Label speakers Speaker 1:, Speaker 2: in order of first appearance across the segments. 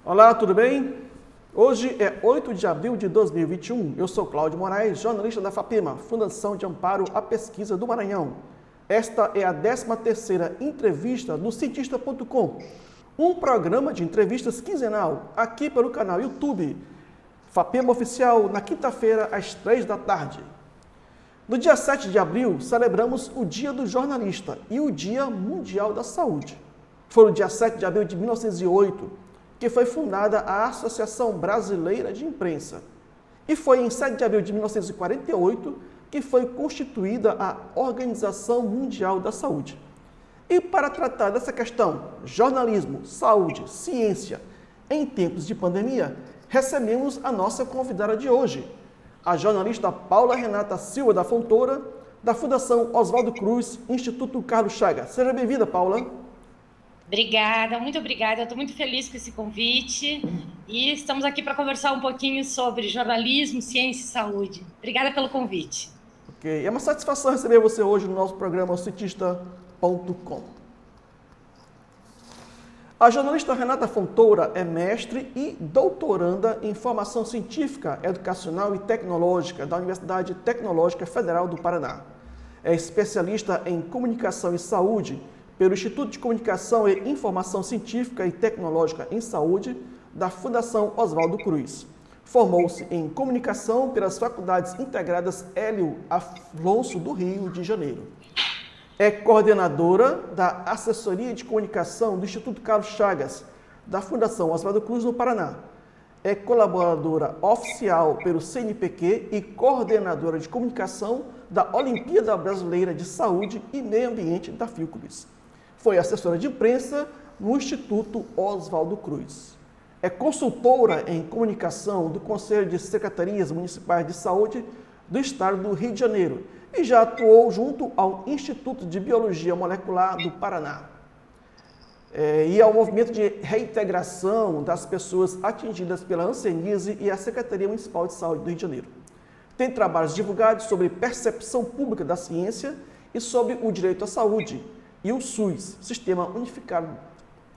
Speaker 1: Olá, tudo bem? Hoje é 8 de abril de 2021. Eu sou Cláudio Moraes, jornalista da FAPEMA, Fundação de Amparo à Pesquisa do Maranhão. Esta é a 13ª entrevista no Cientista.com, um programa de entrevistas quinzenal aqui pelo canal YouTube FAPEMA Oficial, na quinta-feira, às 3 da tarde. No dia 7 de abril, celebramos o Dia do Jornalista e o Dia Mundial da Saúde. Foi no dia 7 de abril de 1908 que foi fundada a Associação Brasileira de Imprensa. E foi em 7 de abril de 1948 que foi constituída a Organização Mundial da Saúde. E para tratar dessa questão, jornalismo, saúde, ciência, em tempos de pandemia, recebemos a nossa convidada de hoje, a jornalista Paula Renata Silva da Fontoura, da Fundação Oswaldo Cruz, Instituto Carlos Chagas. Seja bem-vinda, Paula.
Speaker 2: Obrigada, muito obrigada. Eu estou muito feliz com esse convite e estamos aqui para conversar um pouquinho sobre jornalismo, ciência e saúde. Obrigada pelo convite.
Speaker 1: Ok, é uma satisfação receber você hoje no nosso programa Cientista.com. A jornalista Renata Fontoura é mestre e doutoranda em formação científica, educacional e tecnológica da Universidade Tecnológica Federal do Paraná. É especialista em comunicação e saúde pelo Instituto de Comunicação e Informação Científica e Tecnológica em Saúde da Fundação Oswaldo Cruz. Formou-se em comunicação pelas Faculdades Integradas Hélio Afonso do Rio de Janeiro. É coordenadora da Assessoria de Comunicação do Instituto Carlos Chagas, da Fundação Oswaldo Cruz, no Paraná. É colaboradora oficial pelo CNPq e coordenadora de comunicação da Olimpíada Brasileira de Saúde e Meio Ambiente da Fiocruz. Foi assessora de imprensa no Instituto Oswaldo Cruz. É consultora em comunicação do Conselho de Secretarias Municipais de Saúde do Estado do Rio de Janeiro e já atuou junto ao Instituto de Biologia Molecular do Paraná e ao Movimento de Reintegração das Pessoas Atingidas pela Hanseníase e à Secretaria Municipal de Saúde do Rio de Janeiro. Tem trabalhos divulgados sobre percepção pública da ciência e sobre o direito à saúde e o SUS, Sistema Unificado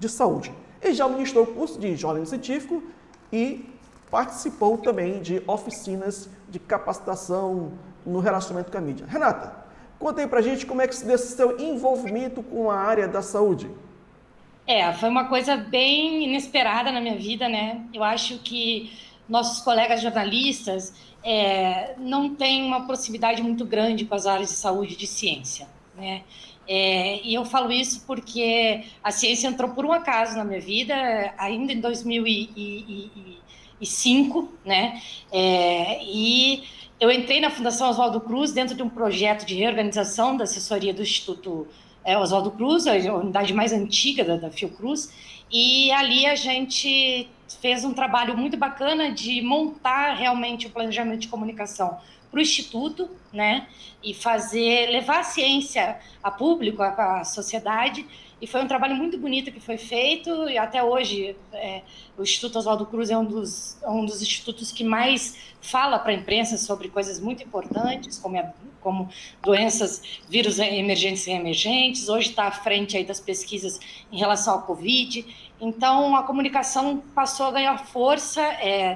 Speaker 1: de Saúde. E já ministrou curso de jornalismo científico e participou também de oficinas de capacitação no relacionamento com a mídia. Renata, conta aí pra gente como é que se deu esse seu envolvimento com a área da saúde.
Speaker 2: Foi uma coisa bem inesperada na minha vida, né? Eu acho que nossos colegas jornalistas não têm uma proximidade muito grande com as áreas de saúde e de ciência, né? E eu falo isso porque a ciência entrou por um acaso na minha vida, ainda em 2005, né? E eu entrei na Fundação Oswaldo Cruz dentro de um projeto de reorganização da assessoria do Instituto Oswaldo Cruz, a unidade mais antiga da Fiocruz, e ali a gente fez um trabalho muito bacana de montar realmente o planejamento de comunicação para o Instituto, né, e levar a ciência a público, à sociedade, e foi um trabalho muito bonito que foi feito, e até hoje o Instituto Oswaldo Cruz é um dos institutos que mais fala para a imprensa sobre coisas muito importantes, como doenças, vírus emergentes e reemergentes, hoje está à frente aí das pesquisas em relação ao Covid. Então, a comunicação passou a ganhar força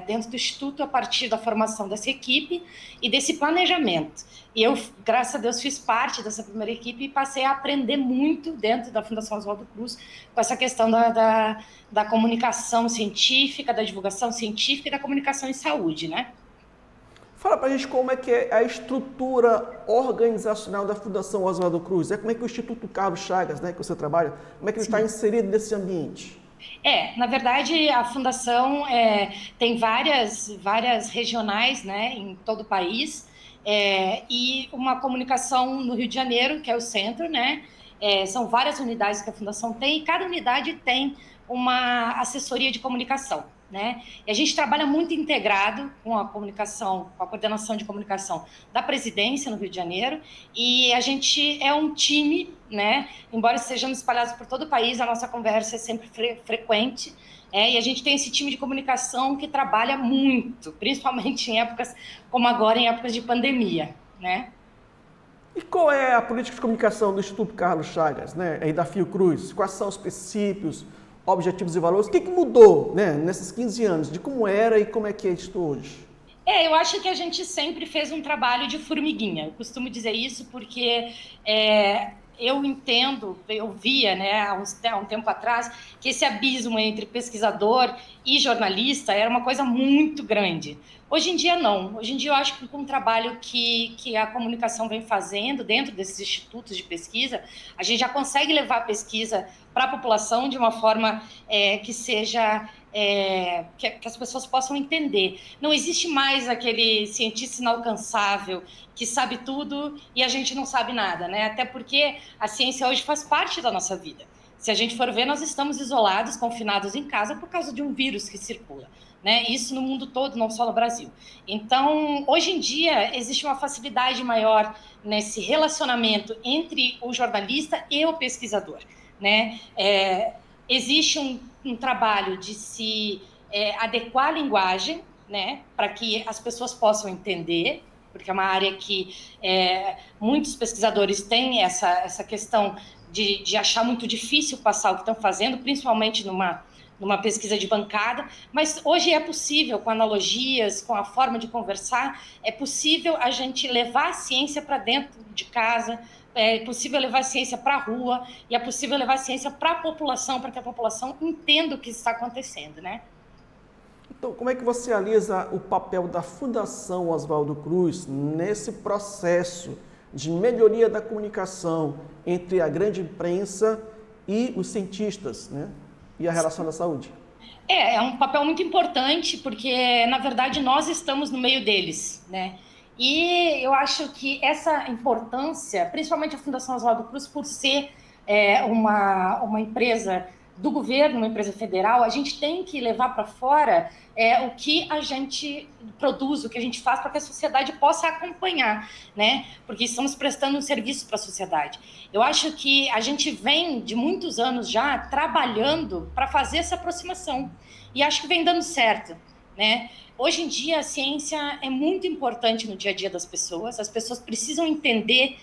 Speaker 2: dentro do Instituto a partir da formação dessa equipe e desse planejamento. E eu, graças a Deus, fiz parte dessa primeira equipe e passei a aprender muito dentro da Fundação Oswaldo Cruz com essa questão da comunicação científica, da divulgação científica e da comunicação em saúde, né?
Speaker 1: Fala pra gente como é que é a estrutura organizacional da Fundação Oswaldo Cruz. Como é que o Instituto Carlos Chagas, né, que você trabalha, como é que ele está inserido nesse ambiente?
Speaker 2: Na verdade, a Fundação tem várias regionais, né, em todo o país, e uma comunicação no Rio de Janeiro, que é o centro, né? São várias unidades que a Fundação tem, e cada unidade tem uma assessoria de comunicação, né? E a gente trabalha muito integrado com a comunicação, com a coordenação de comunicação da presidência no Rio de Janeiro, e a gente é um time, né? Embora estejamos espalhados por todo o país, a nossa conversa é sempre frequente, e a gente tem esse time de comunicação que trabalha muito, principalmente em épocas como agora, em épocas de pandemia, né?
Speaker 1: E qual é a política de comunicação do Instituto Carlos Chagas, né, e da Fiocruz? Quais são os princípios, objetivos e valores. O que mudou, né, nesses 15 anos, de como era e como é que é isto hoje?
Speaker 2: Eu acho que a gente sempre fez um trabalho de formiguinha. Eu costumo dizer isso porque eu entendo, eu via, né, há um tempo atrás, que esse abismo entre pesquisador e jornalista era uma coisa muito grande. Hoje em dia, não. Hoje em dia, eu acho que com o trabalho que a comunicação vem fazendo dentro desses institutos de pesquisa, a gente já consegue levar a pesquisa para a população de uma forma que seja... que as pessoas possam entender. Não existe mais aquele cientista inalcançável que sabe tudo e a gente não sabe nada, né? Até porque a ciência hoje faz parte da nossa vida. Se a gente for ver, nós estamos isolados, confinados em casa por causa de um vírus que circula, né? Isso no mundo todo, não só no Brasil. Então, hoje em dia, existe uma facilidade maior nesse relacionamento entre o jornalista e o pesquisador, né? Existe um trabalho de se adequar a linguagem, né, para que as pessoas possam entender, porque é uma área que muitos pesquisadores têm essa questão de achar muito difícil passar o que estão fazendo, principalmente numa pesquisa de bancada, mas hoje é possível, com analogias, com a forma de conversar, é possível a gente levar a ciência para dentro de casa, é possível levar a ciência para a rua e é possível levar a ciência para a população, para que a população entenda o que está acontecendo, né?
Speaker 1: Então, como é que você analisa o papel da Fundação Oswaldo Cruz nesse processo de melhoria da comunicação entre a grande imprensa e os cientistas, né? E a relação da saúde?
Speaker 2: É um papel muito importante, porque, na verdade, nós estamos no meio deles, né? E eu acho que essa importância, principalmente a Fundação Oswaldo Cruz, por ser uma empresa do governo, uma empresa federal, a gente tem que levar para fora o que a gente produz, o que a gente faz para que a sociedade possa acompanhar, né? Porque estamos prestando um serviço para a sociedade. Eu acho que a gente vem de muitos anos já trabalhando para fazer essa aproximação e acho que vem dando certo, né? Hoje em dia, a ciência é muito importante no dia a dia das pessoas. As pessoas precisam entender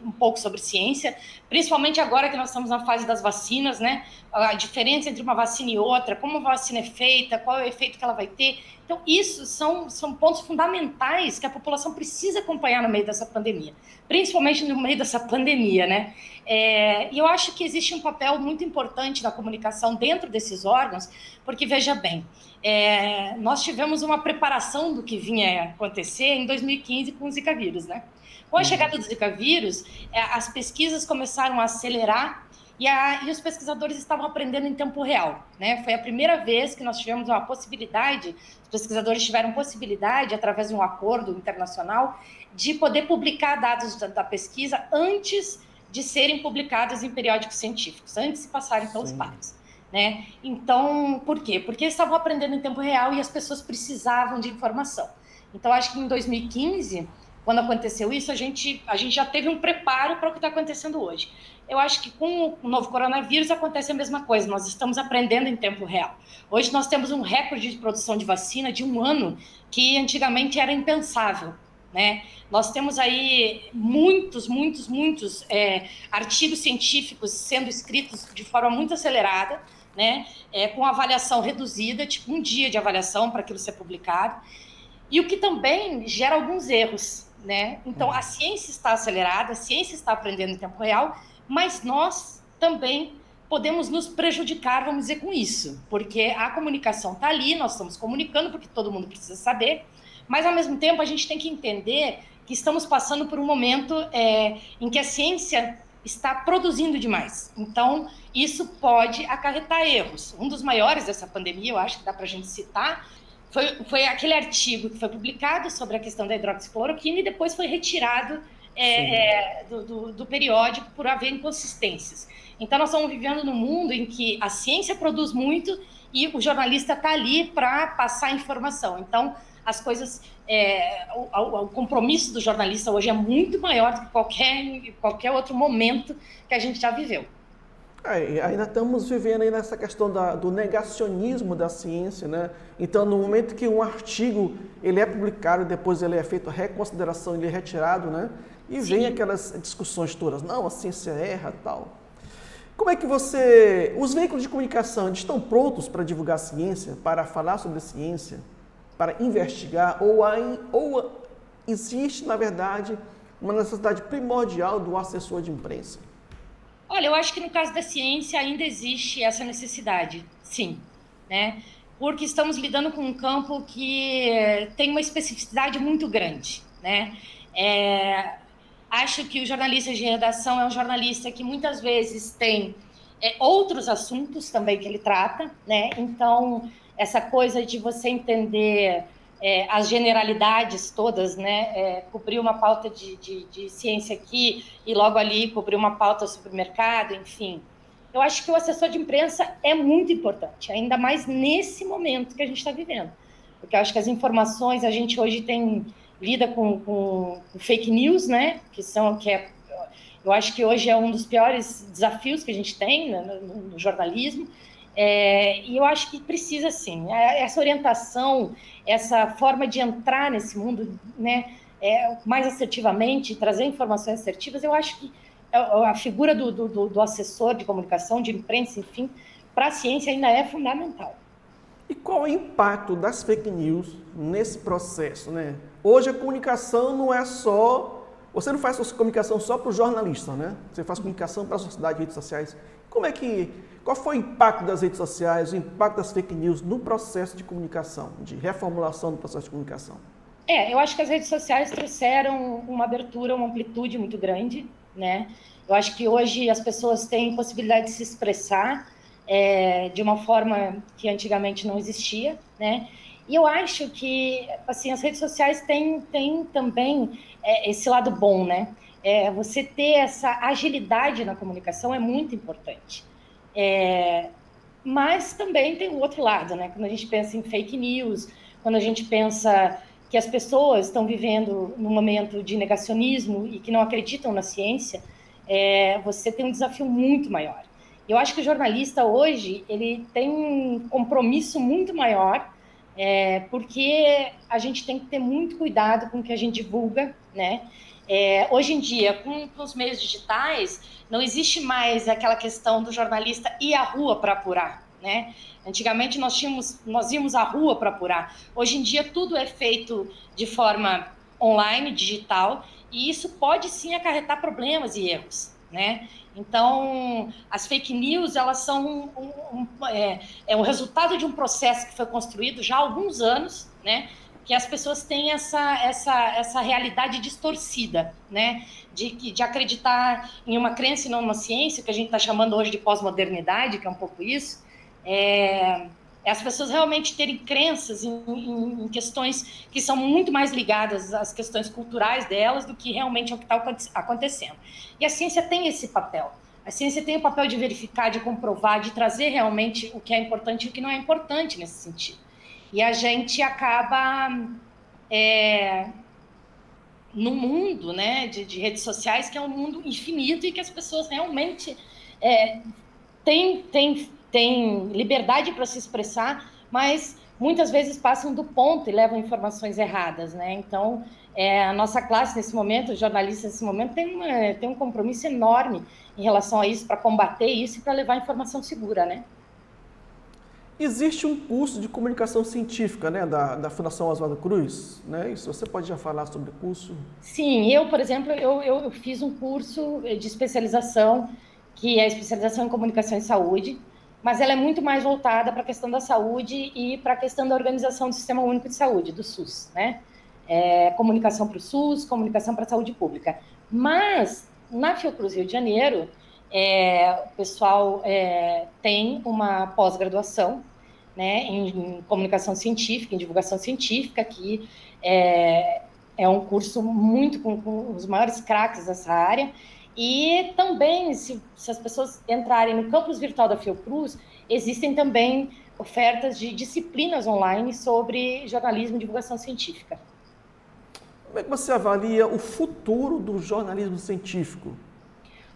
Speaker 2: um pouco sobre ciência, principalmente agora que nós estamos na fase das vacinas, né? A diferença entre uma vacina e outra, como a vacina é feita, qual é o efeito que ela vai ter. Então, isso são pontos fundamentais que a população precisa acompanhar no meio dessa pandemia, principalmente no meio dessa pandemia, né? E eu acho que existe um papel muito importante na comunicação dentro desses órgãos, porque, veja bem, nós tivemos uma preparação do que vinha acontecer em 2015 com o Zika vírus, né? Com a chegada do Zika vírus, as pesquisas começaram a acelerar e os pesquisadores estavam aprendendo em tempo real, né? Foi a primeira vez que nós tivemos uma possibilidade, os pesquisadores tiveram possibilidade, através de um acordo internacional, de poder publicar dados da pesquisa antes de serem publicados em periódicos científicos, antes de passarem pelos pares, né? Então, por quê? Porque eles estavam aprendendo em tempo real e as pessoas precisavam de informação. Então, acho que em 2015, quando aconteceu isso, a gente já teve um preparo para o que está acontecendo hoje. Eu acho que com o novo coronavírus acontece a mesma coisa, nós estamos aprendendo em tempo real. Hoje nós temos um recorde de produção de vacina de 1 ano, que antigamente era impensável, né? Nós temos aí muitos artigos científicos sendo escritos de forma muito acelerada, né? Com avaliação reduzida, tipo 1 dia de avaliação para aquilo ser publicado, e o que também gera alguns erros, né? Então, a ciência está acelerada, a ciência está aprendendo em tempo real, mas nós também podemos nos prejudicar, vamos dizer, com isso, porque a comunicação está ali, nós estamos comunicando porque todo mundo precisa saber, mas, ao mesmo tempo, a gente tem que entender que estamos passando por um momento em que a ciência está produzindo demais. Então, isso pode acarretar erros. Um dos maiores dessa pandemia, eu acho que dá para a gente citar, foi aquele artigo que foi publicado sobre a questão da hidroxicloroquina e depois foi retirado do periódico por haver inconsistências. Então, nós estamos vivendo num mundo em que a ciência produz muito e o jornalista está ali para passar informação. Então, as coisas, o compromisso do jornalista hoje é muito maior do que qualquer outro momento que a gente já viveu.
Speaker 1: Ainda estamos vivendo aí nessa questão do negacionismo da ciência, né? Então, no momento que um artigo ele é publicado, depois ele é feito a reconsideração, ele é retirado, né? E vem aquelas discussões todas, não, a ciência erra, tal. Como é que os veículos de comunicação eles estão prontos para divulgar ciência, para falar sobre ciência, para investigar, ou existe, na verdade, uma necessidade primordial do assessor de imprensa?
Speaker 2: Olha, eu acho que no caso da ciência ainda existe essa necessidade, sim, né? Porque estamos lidando com um campo que tem uma especificidade muito grande, né? Acho que o jornalista de redação é um jornalista que muitas vezes tem outros assuntos também que ele trata, né? Então, essa coisa de você entender as generalidades todas, né? Cobrir uma pauta de ciência aqui e logo ali cobrir uma pauta sobre o mercado, enfim. Eu acho que o assessor de imprensa é muito importante, ainda mais nesse momento que a gente está vivendo. Porque eu acho que as informações, a gente hoje lida com fake news, né? Eu acho que hoje é um dos piores desafios que a gente tem, né, no jornalismo. E eu acho que precisa, sim, essa orientação, essa forma de entrar nesse mundo, né, mais assertivamente, trazer informações assertivas. Eu acho que a figura do assessor de comunicação, de imprensa, enfim, para a ciência ainda é fundamental.
Speaker 1: E qual é o impacto das fake news nesse processo, né? Hoje a comunicação não é só... Você não faz comunicação só para o jornalista, né? Você faz comunicação para a sociedade, redes sociais. Qual foi o impacto das redes sociais, o impacto das fake news no processo de comunicação, de reformulação do processo de comunicação?
Speaker 2: Eu acho que as redes sociais trouxeram uma abertura, uma amplitude muito grande, né? Eu acho que hoje as pessoas têm possibilidade de se expressar de uma forma que antigamente não existia, né? E eu acho que, assim, as redes sociais têm também esse lado bom, né? Você ter essa agilidade na comunicação é muito importante. Mas também tem o outro lado, né? Quando a gente pensa em fake news, quando a gente pensa que as pessoas estão vivendo num momento de negacionismo e que não acreditam na ciência, você tem um desafio muito maior. Eu acho que o jornalista hoje ele tem um compromisso muito maior, porque a gente tem que ter muito cuidado com o que a gente divulga, né? Hoje em dia, com os meios digitais, não existe mais aquela questão do jornalista ir à rua para apurar, né? Antigamente nós íamos à rua para apurar. Hoje em dia tudo é feito de forma online, digital, e isso pode sim acarretar problemas e erros, né? Então, as fake news, elas são um resultado de um processo que foi construído já há alguns anos, né? Que as pessoas têm essa realidade distorcida, né? De acreditar em uma crença e não numa ciência, que a gente está chamando hoje de pós-modernidade, que é um pouco isso. As pessoas realmente terem crenças em questões que são muito mais ligadas às questões culturais delas do que realmente ao que está acontecendo. E a ciência tem esse papel. A ciência tem o papel de verificar, de comprovar, de trazer realmente o que é importante e o que não é importante nesse sentido. E a gente acaba num mundo, né, de redes sociais que é um mundo infinito e que as pessoas realmente têm liberdade para se expressar, mas muitas vezes passam do ponto e levam informações erradas, né? Então, a nossa classe nesse momento, os jornalistas nesse momento, tem um compromisso enorme em relação a isso, para combater isso e para levar informação segura, né?
Speaker 1: Existe um curso de comunicação científica, né, da Fundação Oswaldo Cruz, né? Isso, você pode já falar sobre o curso?
Speaker 2: Sim, por exemplo, eu fiz um curso de especialização, que é a especialização em comunicação e saúde, mas ela é muito mais voltada para a questão da saúde e para a questão da organização do Sistema Único de Saúde, do SUS, né? Comunicação para o SUS, comunicação para a saúde pública. Mas, na Fiocruz Rio de Janeiro, o pessoal tem uma pós-graduação, né, em comunicação científica, em divulgação científica, que é um curso muito com os maiores craques dessa área. E também, se as pessoas entrarem no campus virtual da Fiocruz, existem também ofertas de disciplinas online sobre jornalismo e divulgação científica.
Speaker 1: Como é que você avalia o futuro do jornalismo científico?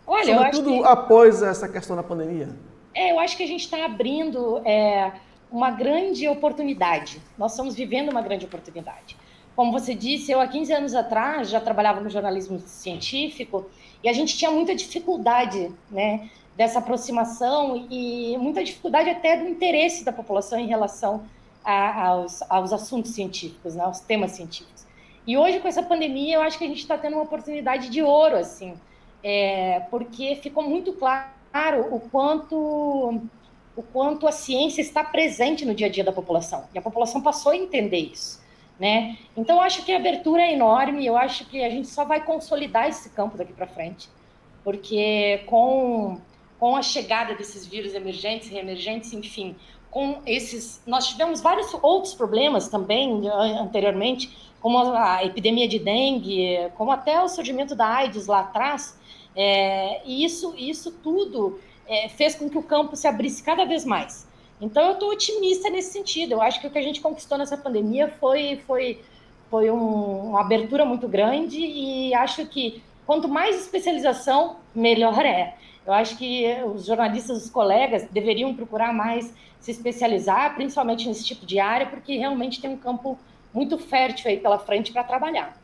Speaker 2: Olha,
Speaker 1: sobretudo após essa questão da pandemia?
Speaker 2: Eu acho que a gente está abrindo uma grande oportunidade. Nós estamos vivendo uma grande oportunidade. Como você disse, eu há 15 anos atrás já trabalhava no jornalismo científico e a gente tinha muita dificuldade, né, dessa aproximação e muita dificuldade até do interesse da população em relação aos assuntos científicos, né, aos temas científicos. E hoje, com essa pandemia, eu acho que a gente está tendo uma oportunidade de ouro, assim, porque ficou muito claro o quanto a ciência está presente no dia a dia da população. E a população passou a entender isso, né? Então, eu acho que a abertura é enorme, eu acho que a gente só vai consolidar esse campo daqui para frente, porque com a chegada desses vírus emergentes, reemergentes, enfim, com esses... Nós tivemos vários outros problemas também anteriormente, como a epidemia de dengue, como até o surgimento da AIDS lá atrás, e isso tudo fez com que o campo se abrisse cada vez mais. Então, eu estou otimista nesse sentido. Eu acho que o que a gente conquistou nessa pandemia foi uma abertura muito grande e acho que quanto mais especialização, melhor é. Eu acho que os jornalistas, os colegas, deveriam procurar mais se especializar, principalmente nesse tipo de área, porque realmente tem um campo muito fértil aí pela frente para trabalhar.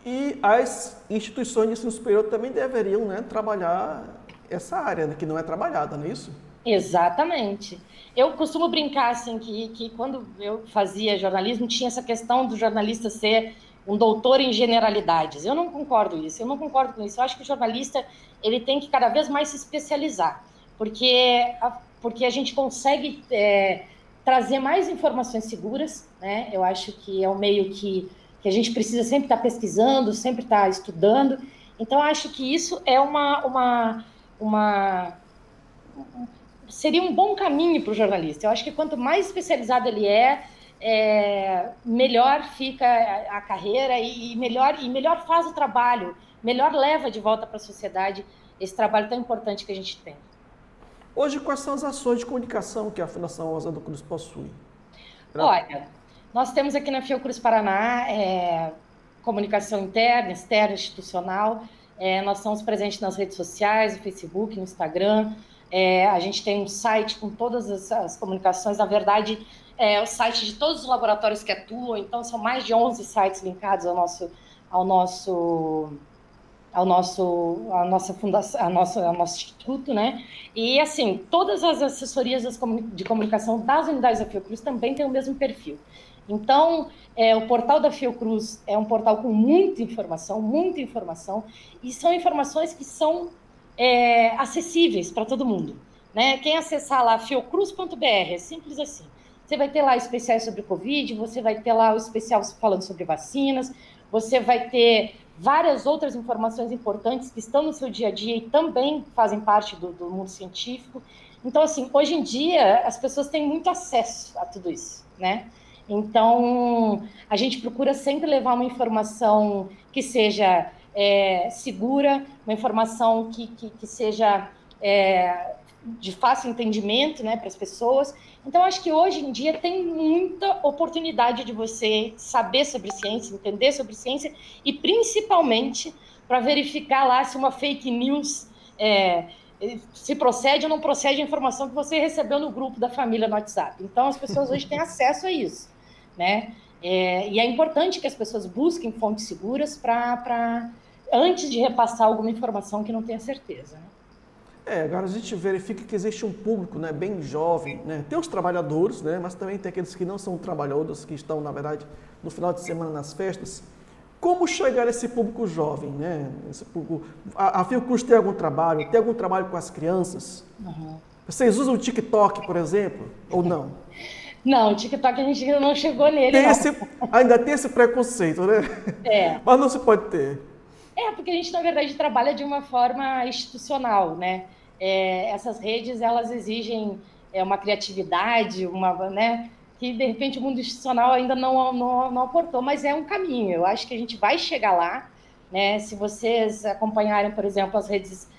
Speaker 1: E as instituições de ensino superior também deveriam, né, trabalhar essa área, né, que não é trabalhada, não é isso?
Speaker 2: Exatamente. Eu costumo brincar assim que quando eu fazia jornalismo tinha essa questão do jornalista ser um doutor em generalidades. Eu não concordo isso. Eu não concordo com isso. Eu acho que o jornalista ele tem que cada vez mais se especializar, porque a gente consegue trazer mais informações seguras, né? Eu acho que é um meio que a gente precisa sempre estar pesquisando, sempre estar estudando. Então, eu acho que isso é seria um bom caminho para o jornalista. Eu acho que quanto mais especializado ele melhor fica a carreira e melhor faz o trabalho, melhor leva de volta para a sociedade esse trabalho tão importante que a gente tem.
Speaker 1: Hoje, quais são as ações de comunicação que a Fundação Oswaldo Cruz possui?
Speaker 2: Olha, nós temos aqui na Fiocruz Paraná comunicação interna, externa, institucional. Nós estamos presentes nas redes sociais, no Facebook, no Instagram. A gente tem um site com todas as comunicações. Na verdade, é o site de todos os laboratórios que atuam. Então, são mais de 11 sites linkados ao nosso fundação, ao nosso instituto, né? E, assim, todas as assessorias de comunicação das unidades da Fiocruz também têm o mesmo perfil. Então, o portal da Fiocruz é um portal com muita informação, e são informações que são acessíveis para todo mundo, né? Quem acessar lá fiocruz.br, é simples assim. Você vai ter lá especiais sobre Covid, você vai ter lá o especial falando sobre vacinas, você vai ter várias outras informações importantes que estão no seu dia a dia e também fazem parte do mundo científico. Então, assim, hoje em dia, as pessoas têm muito acesso a tudo isso, né? Então, a gente procura sempre levar uma informação que seja segura, uma informação que seja de fácil entendimento, né, para as pessoas. Então, acho que hoje em dia tem muita oportunidade de você saber sobre ciência, entender sobre ciência e, principalmente, para verificar lá se uma fake news se procede ou não procede a informação que você recebeu no grupo da família no WhatsApp. Então, as pessoas hoje têm acesso a isso, né? E é importante que as pessoas busquem fontes seguras antes de repassar alguma informação que não tenha certeza, né?
Speaker 1: Agora a gente verifica que existe um público, né, bem jovem, né? Tem os trabalhadores, né, mas também tem aqueles que não são trabalhadores, que estão, na verdade, no final de semana nas festas. Como chegar a esse público jovem, né? Esse público... A Fiocruz tem algum trabalho? Tem algum trabalho com as crianças? Uhum. Vocês usam o TikTok, por exemplo, ou não?
Speaker 2: Não, o TikTok a gente ainda não chegou nele,
Speaker 1: ainda tem esse preconceito, né? Mas não se pode ter.
Speaker 2: Porque a gente, na verdade, trabalha de uma forma institucional, né? Essas redes, elas exigem uma criatividade, né? Que, de repente, o mundo institucional ainda não aportou, mas é um caminho. Eu acho que a gente vai chegar lá, né? Se vocês acompanharem, por exemplo, as redes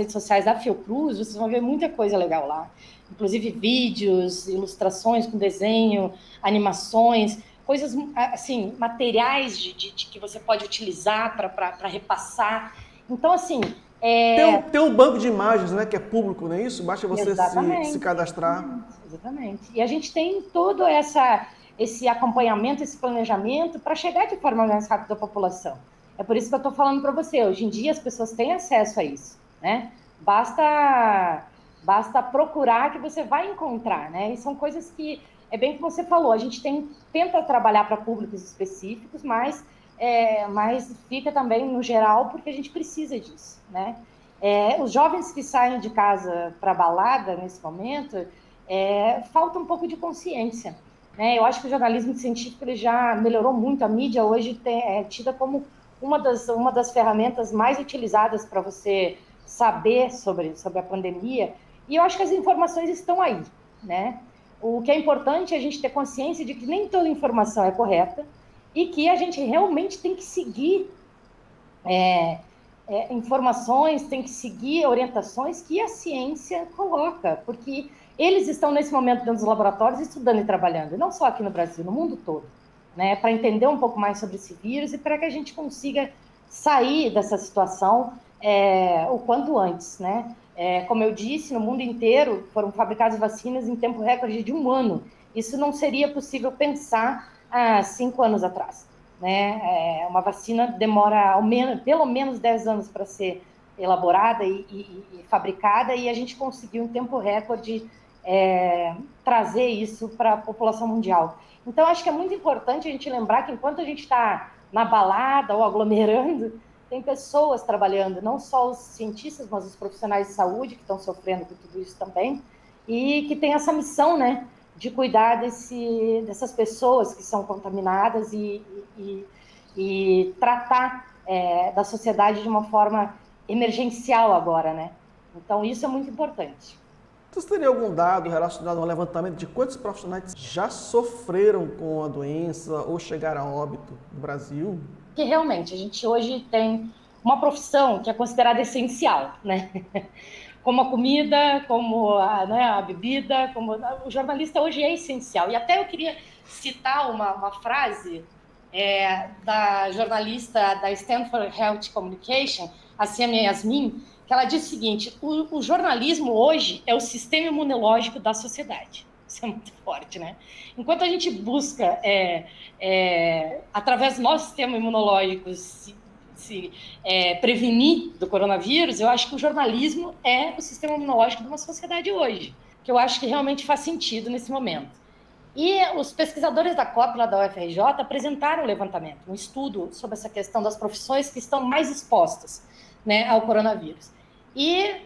Speaker 2: sociais da Fiocruz, vocês vão ver muita coisa legal lá. Inclusive vídeos, ilustrações com desenho, animações, coisas, assim, materiais que você pode utilizar para repassar. Então, assim...
Speaker 1: Tem um banco de imagens, né, que é público, não é isso? Basta você se cadastrar.
Speaker 2: Exatamente. E a gente tem todo esse acompanhamento, esse planejamento para chegar de forma mais rápida à população. É por isso que eu estou falando para você. Hoje em dia, as pessoas têm acesso a isso, né? basta procurar que você vai encontrar, né? E são coisas que, é bem que você falou, a gente tenta trabalhar para públicos específicos, mas fica também no geral porque a gente precisa disso, né? Os jovens que saem de casa para balada nesse momento, falta um pouco de consciência, né? Eu acho que o jornalismo científico ele já melhorou muito. A mídia hoje é tida como uma das ferramentas mais utilizadas para você saber sobre a pandemia, e eu acho que as informações estão aí, né? O que é importante é a gente ter consciência de que nem toda informação é correta e que a gente realmente tem que seguir informações, tem que seguir orientações que a ciência coloca, porque eles estão nesse momento dentro dos laboratórios estudando e trabalhando, e não só aqui no Brasil, no mundo todo, né, para entender um pouco mais sobre esse vírus e para que a gente consiga sair dessa situação o quanto antes, né? Como eu disse, no mundo inteiro foram fabricadas vacinas em tempo recorde de 1 ano. Isso não seria possível pensar há 5 anos atrás, né? Uma vacina demora pelo menos 10 anos para ser elaborada e fabricada, e a gente conseguiu em tempo recorde trazer isso para a população mundial. Então, acho que é muito importante a gente lembrar que enquanto a gente está na balada ou aglomerando, tem pessoas trabalhando, não só os cientistas, mas os profissionais de saúde que estão sofrendo com tudo isso também, e que tem essa missão, né, de cuidar dessas pessoas que são contaminadas e tratar da sociedade de uma forma emergencial agora, né? Então, isso é muito importante.
Speaker 1: Você teria algum dado relacionado ao levantamento de quantos profissionais já sofreram com a doença ou chegaram a óbito no Brasil?
Speaker 2: Que realmente a gente hoje tem uma profissão que é considerada essencial, né? Como a comida, como a bebida, o jornalista hoje é essencial. E até eu queria citar uma frase da jornalista da Stanford Health Communication, a Samia Yasmin, que ela diz o seguinte: o jornalismo hoje é o sistema imunológico da sociedade. Isso é muito forte, né? Enquanto a gente busca, através do nosso sistema imunológico, se prevenir do coronavírus, eu acho que o jornalismo é o sistema imunológico de uma sociedade hoje, que eu acho que realmente faz sentido nesse momento. E os pesquisadores da COP, lá da UFRJ, apresentaram um levantamento, um estudo sobre essa questão das profissões que estão mais expostas, né, ao coronavírus. E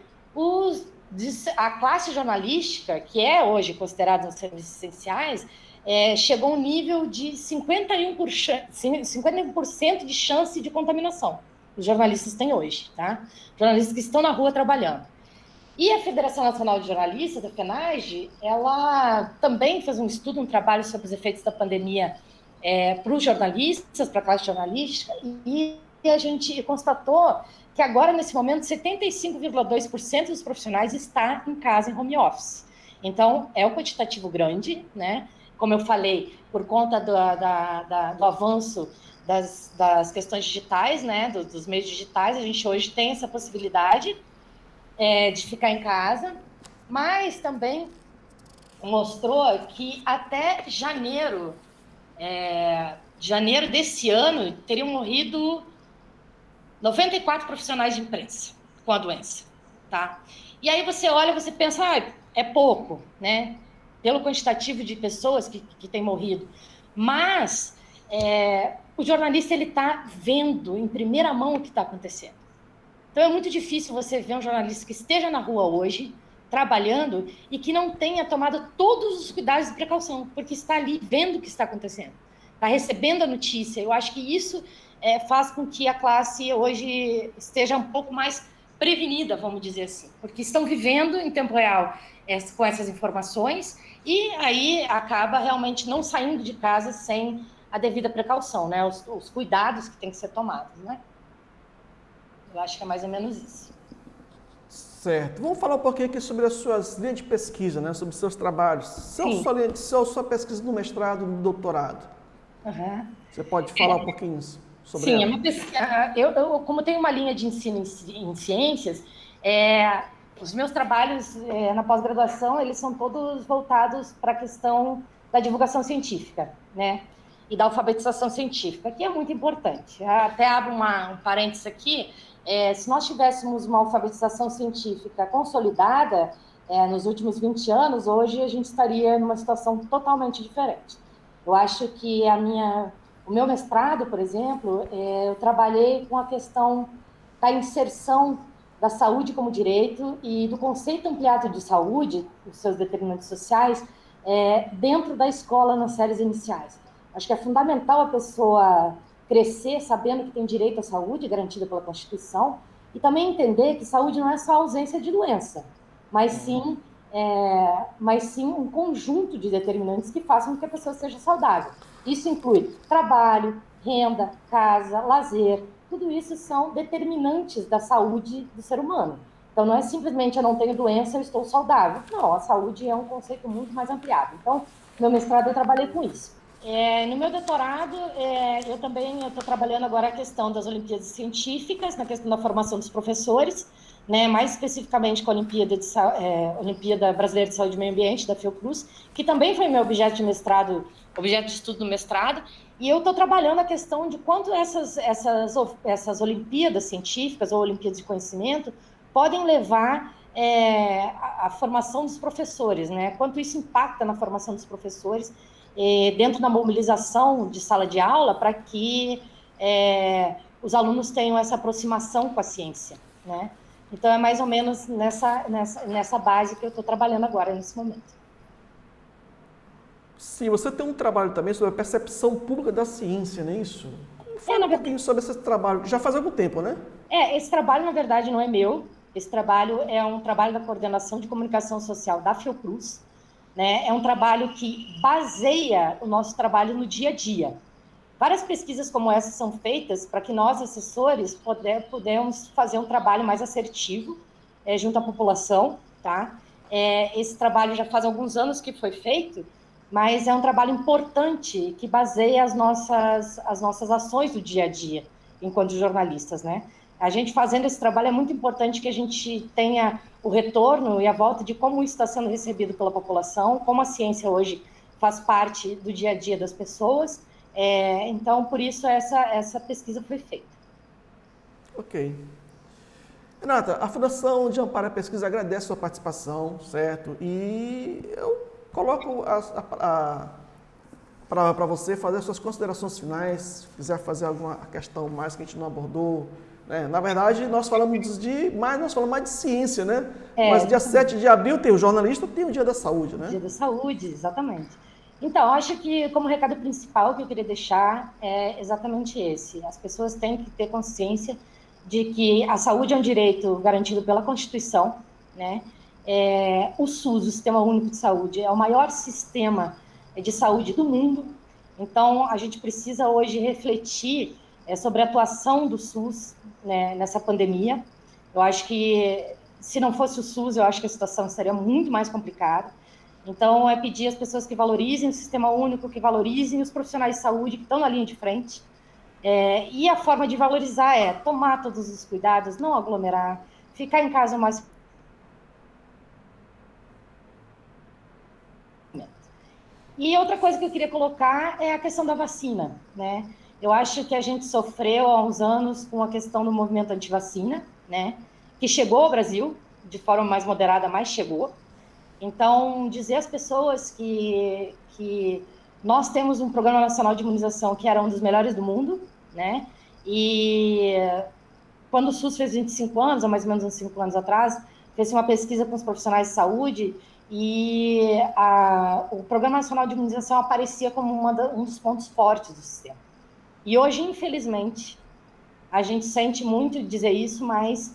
Speaker 2: a classe jornalística, que é hoje considerada um serviços essenciais, chegou a um nível de 51% de chance de contaminação. Os jornalistas têm hoje, tá? Jornalistas que estão na rua trabalhando. E a Federação Nacional de Jornalistas, a FENAGE, ela também fez um estudo, um trabalho sobre os efeitos da pandemia para os jornalistas, para a classe jornalística, e a gente constatou que agora, nesse momento, 75,2% dos profissionais está em casa, em home office. Então, é um quantitativo grande, né? Como eu falei, por conta do avanço das questões digitais, né? Dos meios digitais, a gente hoje tem essa possibilidade de ficar em casa, mas também mostrou que até janeiro desse ano, teriam morrido 94 profissionais de imprensa com a doença, tá? E aí você olha, você pensa, é pouco, né? Pelo quantitativo de pessoas que têm morrido. Mas o jornalista, ele está vendo em primeira mão o que está acontecendo. Então é muito difícil você ver um jornalista que esteja na rua hoje, trabalhando, e que não tenha tomado todos os cuidados de precaução, porque está ali vendo o que está acontecendo, está recebendo a notícia. Eu acho que isso faz com que a classe hoje esteja um pouco mais prevenida, vamos dizer assim, porque estão vivendo em tempo real com essas informações, e aí acaba realmente não saindo de casa sem a devida precaução, né? Os cuidados que têm que ser tomados, né? Eu acho que é mais ou menos isso.
Speaker 1: Certo. Vamos falar um pouquinho aqui sobre as suas linhas de pesquisa, né? Sobre os seus trabalhos. Sua pesquisa no mestrado e no doutorado.
Speaker 2: Uhum.
Speaker 1: Você pode falar um pouquinho sobre ela?
Speaker 2: Sim, é uma pesquisa. Eu, como tenho uma linha de ensino em ciências, os meus trabalhos na pós-graduação, eles são todos voltados para a questão da divulgação científica, né? E da alfabetização científica, que é muito importante. Até abro um parênteses aqui. Se nós tivéssemos uma alfabetização científica consolidada nos últimos 20 anos, hoje a gente estaria numa situação totalmente diferente. Eu acho que o meu mestrado, por exemplo, eu trabalhei com a questão da inserção da saúde como direito e do conceito ampliado de saúde, os seus determinantes sociais, dentro da escola nas séries iniciais. Acho que é fundamental a pessoa crescer sabendo que tem direito à saúde, garantida pela Constituição, e também entender que saúde não é só ausência de doença, mas sim um conjunto de determinantes que façam com que a pessoa seja saudável. Isso inclui trabalho, renda, casa, lazer. Tudo isso são determinantes da saúde do ser humano. Então, não é simplesmente eu não tenho doença, eu estou saudável. Não, a saúde é um conceito muito mais ampliado. Então, no meu mestrado eu trabalhei com isso. No meu doutorado, eu também estou trabalhando agora a questão das Olimpíadas Científicas, na questão da formação dos professores, né, mais especificamente com a Olimpíada Brasileira de Saúde e Meio Ambiente, da Fiocruz, que também foi meu objeto de mestrado, objeto de estudo no mestrado, e eu estou trabalhando a questão de quanto essas Olimpíadas Científicas ou Olimpíadas de Conhecimento podem levar à formação dos professores, né, quanto isso impacta na formação dos professores, dentro da mobilização de sala de aula, para que os alunos tenham essa aproximação com a ciência, né? Então, é mais ou menos nessa base que eu estou trabalhando agora, nesse momento.
Speaker 1: Sim, você tem um trabalho também sobre a percepção pública da ciência, não é isso? Fala um pouquinho sobre esse trabalho, que já faz algum tempo, né?
Speaker 2: Esse trabalho, na verdade, não é meu. Esse trabalho é um trabalho da Coordenação de Comunicação Social da Fiocruz, né? É um trabalho que baseia o nosso trabalho no dia a dia. Várias pesquisas como essa são feitas para que nós, assessores, podemos fazer um trabalho mais assertivo junto à população, tá? Esse trabalho já faz alguns anos que foi feito, mas é um trabalho importante que baseia as nossas ações do dia a dia, enquanto jornalistas, né? A gente fazendo esse trabalho é muito importante que a gente tenha o retorno e a volta de como isso está sendo recebido pela população, como a ciência hoje faz parte do dia a dia das pessoas. Então, por isso, essa pesquisa foi feita.
Speaker 1: Ok. Renata, a Fundação de Amparo à Pesquisa agradece a sua participação, certo? E eu coloco para você fazer suas considerações finais, se quiser fazer alguma questão mais que a gente não abordou. Na verdade, nós falamos mais de ciência, né? Mas dia 7 de abril tem o jornalista, tem o Dia da Saúde, né?
Speaker 2: Dia da Saúde, exatamente. Então, acho que como recado principal que eu queria deixar é exatamente esse. As pessoas têm que ter consciência de que a saúde é um direito garantido pela Constituição, né? O SUS, o Sistema Único de Saúde, é o maior sistema de saúde do mundo. Então, a gente precisa hoje refletir sobre a atuação do SUS, né, nessa pandemia. Eu acho que, se não fosse o SUS, eu acho que a situação seria muito mais complicada. Então, pedir às pessoas que valorizem o Sistema Único, que valorizem os profissionais de saúde que estão na linha de frente. E a forma de valorizar é tomar todos os cuidados, não aglomerar, ficar em casa o mais... E outra coisa que eu queria colocar é a questão da vacina, né? Eu acho que a gente sofreu há uns anos com a questão do movimento anti-vacina, né? Que chegou ao Brasil, de forma mais moderada, mas chegou. Então, dizer às pessoas que nós temos um Programa Nacional de Imunização que era um dos melhores do mundo, né? E quando o SUS fez 25 anos, há mais ou menos uns 5 anos atrás, fez uma pesquisa com os profissionais de saúde e o Programa Nacional de Imunização aparecia como um dos pontos fortes do sistema. E hoje, infelizmente, a gente sente muito dizer isso, mas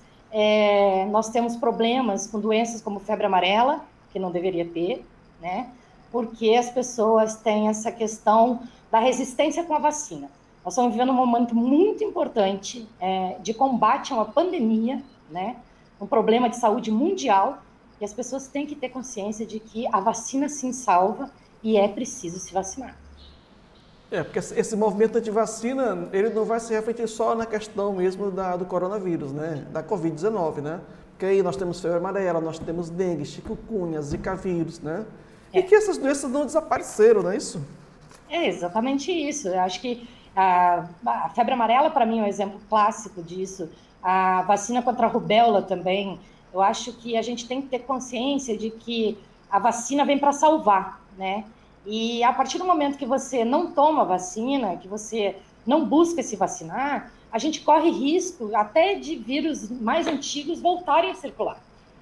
Speaker 2: nós temos problemas com doenças como febre amarela, que não deveria ter, né? Porque as pessoas têm essa questão da resistência com a vacina. Nós estamos vivendo um momento muito importante de combate a uma pandemia, né? Um problema de saúde mundial, e as pessoas têm que ter consciência de que a vacina sim salva e é preciso se vacinar.
Speaker 1: Porque esse movimento anti-vacina, ele não vai se refletir só na questão mesmo do coronavírus, né? Da Covid-19, né? Porque aí nós temos febre amarela, nós temos dengue, chikungunya, zika vírus, né? E que essas doenças não desapareceram, não é isso?
Speaker 2: É exatamente isso. Eu acho que a febre amarela, para mim, é um exemplo clássico disso, A vacina contra a rubéola também. Eu acho que a gente tem que ter consciência de que a vacina vem para salvar, né? E a partir do momento que você não toma vacina, que você não busca se vacinar, a gente corre risco até de vírus mais antigos voltarem a circular.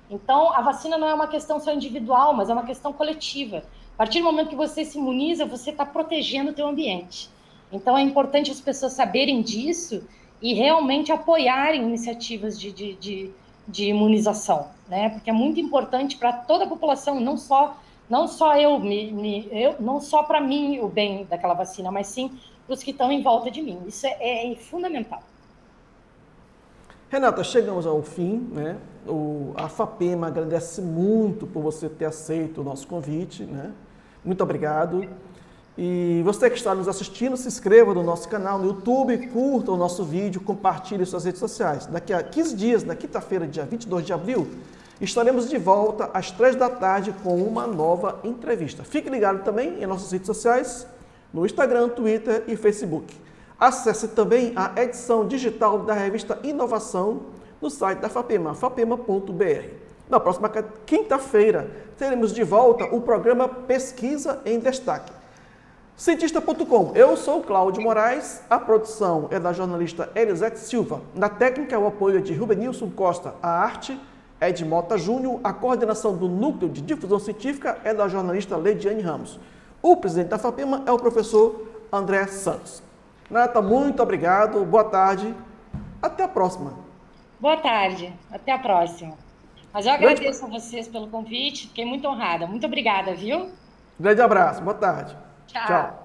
Speaker 2: Então, a vacina não é uma questão só individual, mas é uma questão coletiva. A partir do momento que você se imuniza, você está protegendo o teu ambiente. Então, é importante as pessoas saberem disso e realmente apoiarem iniciativas de imunização, né? Porque é muito importante para toda a população, não só não só para mim o bem daquela vacina, mas sim para os que estão em volta de mim. Isso é fundamental.
Speaker 1: Renata, chegamos ao fim, né? A FAPEMA agradece muito por você ter aceito o nosso convite, né? Muito obrigado. E você que está nos assistindo, se inscreva no nosso canal no YouTube, curta o nosso vídeo, compartilhe em suas redes sociais. Daqui a 15 dias, na quinta-feira, dia 22 de abril, estaremos de volta às 3 da tarde com uma nova entrevista. Fique ligado também em nossas redes sociais, no Instagram, Twitter e Facebook. Acesse também a edição digital da revista Inovação no site da FAPEMA, fapema.br. Na próxima quinta-feira, teremos de volta o programa Pesquisa em Destaque. Cientista.com, eu sou Cláudio Moraes, a produção é da jornalista Elisete Silva, na técnica o apoio é de Rubenilson Costa, a arte é de Mota Júnior, a coordenação do Núcleo de Difusão Científica é da jornalista Leidiane Ramos. O presidente da FAPEMA é o professor André Santos. Renata, muito obrigado, boa tarde, até a próxima.
Speaker 2: Boa tarde, até a próxima. Mas eu agradeço a vocês pelo convite, fiquei muito honrada. Muito obrigada, viu?
Speaker 1: Grande abraço, boa tarde.
Speaker 2: Tchau.